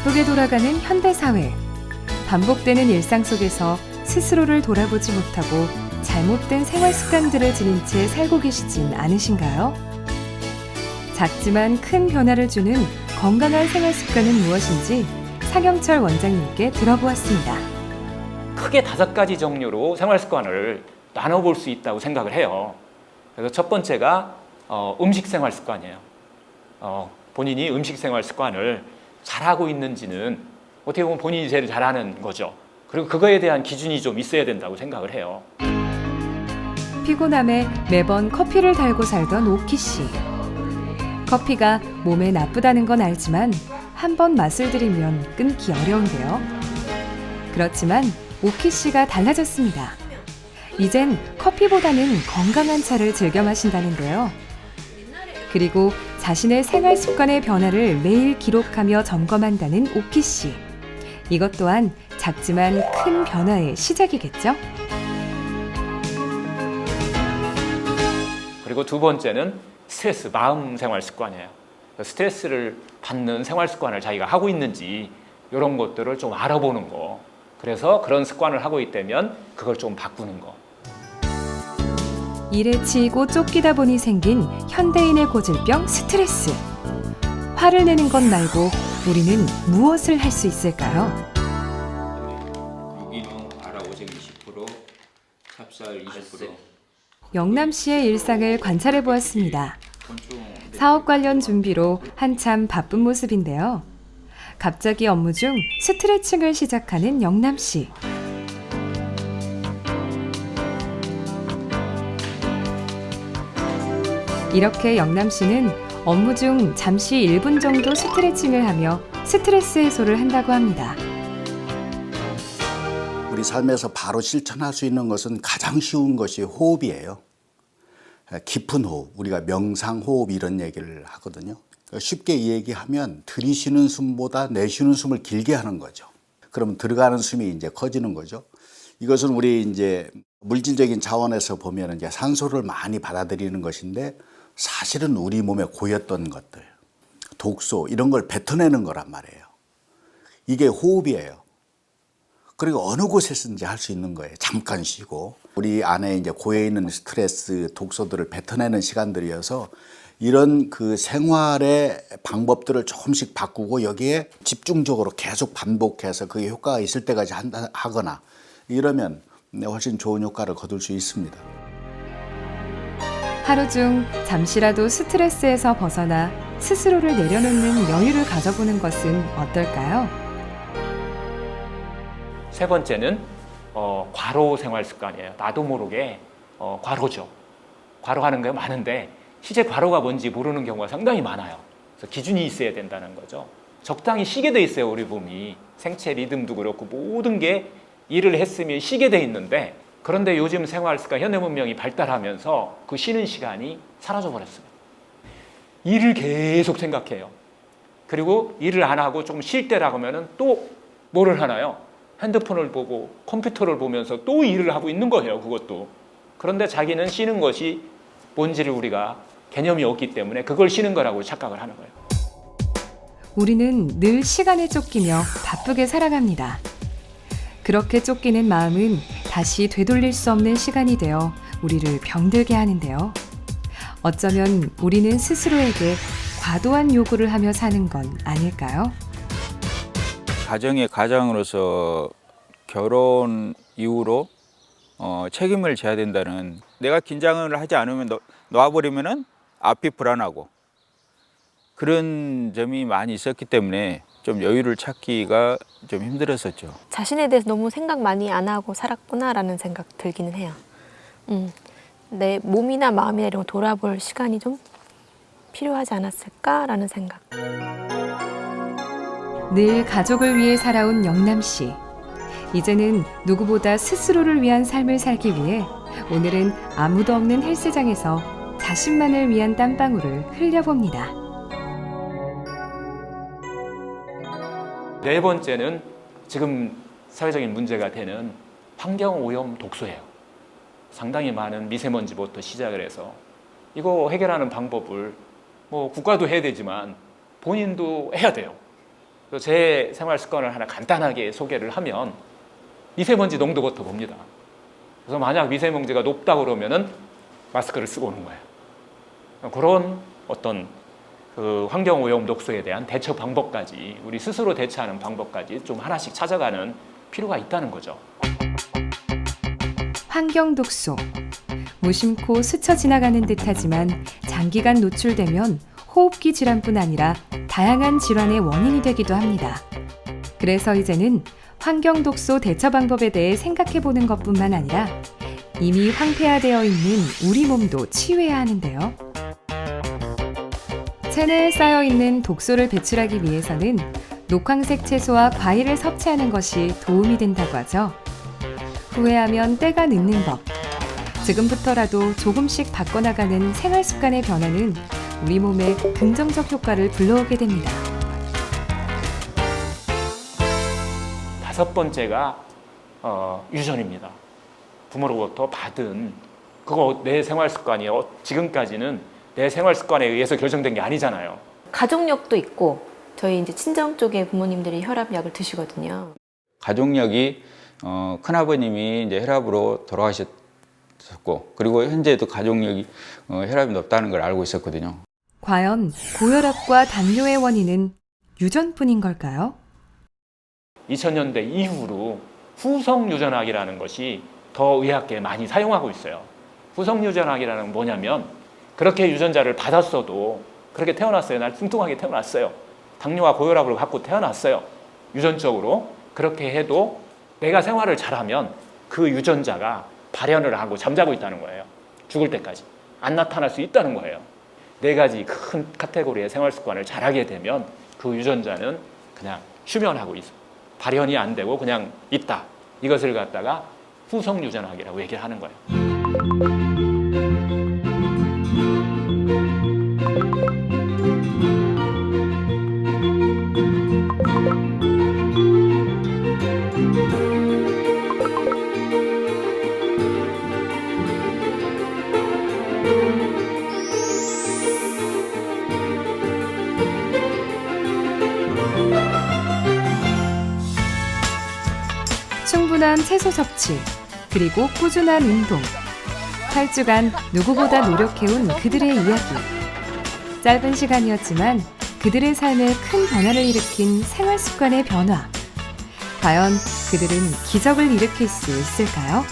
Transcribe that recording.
바쁘게 돌아가는 현대사회. 반복되는 일상 속에서 스스로를 돌아보지 못하고 잘못된 생활 습관들을 지닌 채 살고 계시진 않으신가요? 작지만 큰 변화를 주는 건강한 생활 습관은 무엇인지 상영철 원장님께 들어보았습니다. 크게 5가지 종류로 생활 습관을 나눠볼 수 있다고 생각을 해요. 그래서 첫 번째가 음식 생활 습관이에요. 본인이 음식 생활 습관을 잘하고 있는지는 어떻게 보면 본인이 제일 잘하는 거죠. 그리고 그거에 대한 기준이 좀 있어야 된다고 생각을 해요. 피곤함에 매번 커피를 달고 살던 오키 씨. 커피가 몸에 나쁘다는 건 알지만 한 번 맛을 들이면 끊기 어려운데요. 그렇지만 오키 씨가 달라졌습니다. 이젠 커피보다는 건강한 차를 즐겨 마신다는데요. 그리고 자신의 생활 습관의 변화를 매일 기록하며 점검한다는 오키 씨. 이것 또한 작지만 큰 변화의 시작이겠죠? 그리고 두 번째는 스트레스, 마음 생활 습관이에요. 스트레스를 받는 생활 습관을 자기가 하고 있는지 이런 것들을 좀 알아보는 거. 그래서 그런 습관을 하고 있다면 그걸 좀 바꾸는 거. 일에 치이고 쫓기다 보니 생긴 현대인의 고질병 스트레스. 화를 내는 것 말고 우리는 무엇을 할 수 있을까요? 유기농 아라오색 20%, 찹쌀 20%. 영남 씨의 일상을 관찰해 보았습니다. 사업 관련 준비로 한참 바쁜 모습인데요. 갑자기 업무 중 스트레칭을 시작하는 영남 씨. 이렇게 영남 씨는 업무 중 잠시 1분 정도 스트레칭을 하며 스트레스 해소를 한다고 합니다. 우리 삶에서 바로 실천할 수 있는 것은 가장 쉬운 것이 호흡이에요. 깊은 호흡, 우리가 명상호흡 이런 얘기를 하거든요. 쉽게 얘기하면 들이쉬는 숨보다 내쉬는 숨을 길게 하는 거죠. 그러면 들어가는 숨이 이제 커지는 거죠. 이것은 우리 이제 물질적인 차원에서 보면 이제 산소를 많이 받아들이는 것인데 사실은 우리 몸에 고였던 것들, 독소 이런 걸 뱉어내는 거란 말이에요. 이게 호흡이에요. 그리고 어느 곳에서든지 할 수 있는 거예요. 잠깐 쉬고 우리 안에 이제 고여 있는 스트레스, 독소들을 뱉어내는 시간들이어서 이런 그 생활의 방법들을 조금씩 바꾸고 여기에 집중적으로 계속 반복해서 그게 효과가 있을 때까지 하거나 이러면 훨씬 좋은 효과를 거둘 수 있습니다. 하루 중 잠시라도 스트레스에서 벗어나 스스로를 내려놓는 여유를 가져보는 것은 어떨까요? 세 번째는 과로 생활 습관이에요. 나도 모르게 과로죠. 과로하는 게 많은데 실제 과로가 뭔지 모르는 경우가 상당히 많아요. 그래서 기준이 있어야 된다는 거죠. 적당히 쉬게 돼 있어요. 우리 몸이. 생체 리듬도 그렇고 모든 게 일을 했으면 쉬게 돼 있는데 그런데 요즘 생활 습관, 현대 문명이 발달하면서 그 쉬는 시간이 사라져 버렸어요. 일을 계속 생각해요. 그리고 일을 안 하고 좀 쉴 때라고 하면 또 뭐를 하나요? 핸드폰을 보고 컴퓨터를 보면서 또 일을 하고 있는 거예요. 그것도. 그런데 자기는 쉬는 것이 뭔지를 우리가 개념이 없기 때문에 그걸 쉬는 거라고 착각을 하는 거예요. 우리는 늘 시간에 쫓기며 바쁘게 살아갑니다. 그렇게 쫓기는 마음은 다시 되돌릴 수 없는 시간이 되어 우리를 병들게 하는데요. 어쩌면 우리는 스스로에게 과도한 요구를 하며 사는 건 아닐까요? 가정의 가장으로서 결혼 이후로 책임을 져야 된다는, 내가 긴장을 하지 않으면 놔버리면은 앞이 불안하고 그런 점이 많이 있었기 때문에 좀 여유를 찾기가 좀 힘들었었죠. 자신에 대해서 너무 생각 많이 안 하고 살았구나라는 생각 들기는 해요. 내 몸이나 마음이나 이런 거 돌아볼 시간이 좀 필요하지 않았을까라는 생각. 늘 가족을 위해 살아온 영남 씨. 이제는 누구보다 스스로를 위한 삶을 살기 위해 오늘은 아무도 없는 헬스장에서 자신만을 위한 땀방울을 흘려봅니다. 네 번째는 지금 사회적인 문제가 되는 환경오염 독소예요. 상당히 많은 미세먼지부터 시작을 해서 이거 해결하는 방법을 뭐 국가도 해야 되지만 본인도 해야 돼요. 그래서 제 생활 습관을 하나 간단하게 소개를 하면 미세먼지 농도부터 봅니다. 그래서 만약 미세먼지가 높다 그러면은 마스크를 쓰고 오는 거예요. 그런 어떤 그 환경오염 독소에 대한 대처 방법까지 우리 스스로 대처하는 방법까지 좀 하나씩 찾아가는 필요가 있다는 거죠. 환경 독소. 무심코 스쳐 지나가는 듯하지만 장기간 노출되면 호흡기 질환뿐 아니라 다양한 질환의 원인이 되기도 합니다. 그래서 이제는 환경 독소 대처 방법에 대해 생각해 보는 것뿐만 아니라 이미 황폐화되어 있는 우리 몸도 치유해야 하는데요. 체내에 쌓여 있는 독소를 배출하기 위해서는 녹황색 채소와 과일을 섭취하는 것이 도움이 된다고 하죠. 후회하면 때가 늦는 법. 지금부터라도 조금씩 바꿔나가는 생활 습관의 변화는 우리 몸에 긍정적 효과를 불러오게 됩니다. 5번째가 유전입니다. 부모로부터 받은 그거 내 생활 습관이에요. 지금까지는 내 생활 습관에 의해서 결정된 게 아니잖아요. 가족력도 있고 저희 이제 친정 쪽에 부모님들이 혈압약을 드시거든요. 가족력이 큰아버님이 이제 혈압으로 돌아가셨고 그리고 현재도 가족력이 혈압이 높다는 걸 알고 있었거든요. 과연 고혈압과 당뇨의 원인은 유전뿐인 걸까요? 2000년대 이후로 후성 유전학이라는 것이 더 의학계에 많이 사용하고 있어요. 후성 유전학이라는 건 뭐냐면 그렇게 유전자를 받았어도 그렇게 태어났어요. 날 뚱뚱하게 태어났어요. 당뇨와 고혈압을 갖고 태어났어요. 유전적으로 그렇게 해도 내가 생활을 잘하면 그 유전자가 발현을 하고 잠자고 있다는 거예요. 죽을 때까지 안 나타날 수 있다는 거예요. 4가지 큰 카테고리의 생활 습관을 잘하게 되면 그 유전자는 그냥 휴면하고 있어. 발현이 안 되고 그냥 있다. 이것을 갖다가 후성 유전학이라고 얘기를 하는 거예요. 충분한 채소 섭취, 그리고 꾸준한 운동. 8주간 누구보다 노력해온 그들의 이야기. 짧은 시간이었지만 그들의 삶에 큰 변화를 일으킨 생활 습관의 변화. 과연 그들은 기적을 일으킬 수 있을까요?